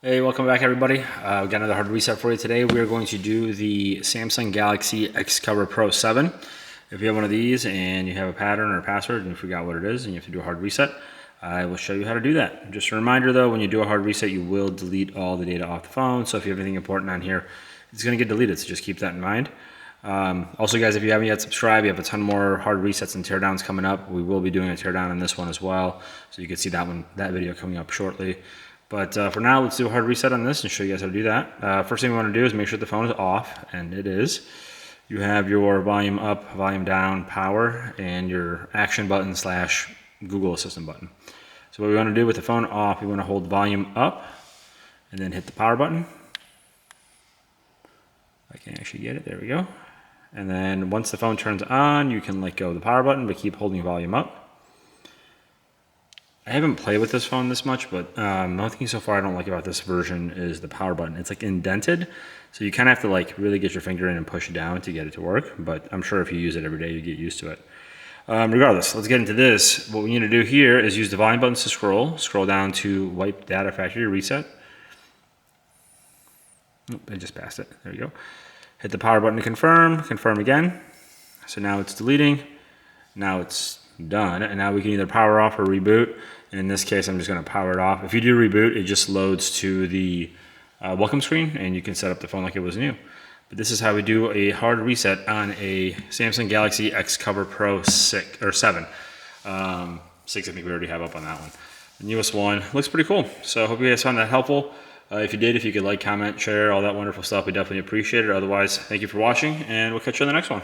Hey, welcome back everybody. We got another hard reset for you today. We are going to do the Samsung Galaxy XCover Pro 7. If you have one of these and you have a pattern or a password and you forgot what it is and you have to do a hard reset, I will show you how to do that. Just a reminder though, when you do a hard reset, you will delete all the data off the phone. So if you have anything important on here, it's going to get deleted. So just keep that in mind. Also guys, if you haven't yet subscribed, you have a ton more hard resets and teardowns coming up. We will be doing a teardown on this one as well. So you can see that video coming up shortly. But for now, let's do a hard reset on this and show you guys how to do that. First thing we want to do is make sure the phone is off, and it is. You have your volume up, volume down, power, and your action button / Google Assistant button. So what we want to do with the phone off, we want to hold volume up and then hit the power button. I can actually get it, there we go. And then once the phone turns on, you can let go of the power button, but keep holding volume up. I haven't played with this phone this much, but one thing so far I don't like about this version is the power button. It's like indented, so you kind of have to like really get your finger in and push it down to get it to work, but I'm sure if you use it every day, you get used to it. Regardless, let's get into this. What we need to do here is use the volume buttons to scroll down to wipe data factory reset. Oop, I just passed it, there we go. Hit the power button to confirm again. So now it's deleting, now it's done, and now we can either power off or reboot. And in this case, I'm just going to power it off. If you do reboot, it just loads to the welcome screen, and you can set up the phone like it was new. But this is how we do a hard reset on a Samsung Galaxy XCover Pro 6 or 7. 6, I think we already have up on that one. The newest one looks pretty cool. So I hope you guys found that helpful. If you did, if you could like, comment, share, all that wonderful stuff, we definitely appreciate it. Otherwise, thank you for watching, and we'll catch you on the next one.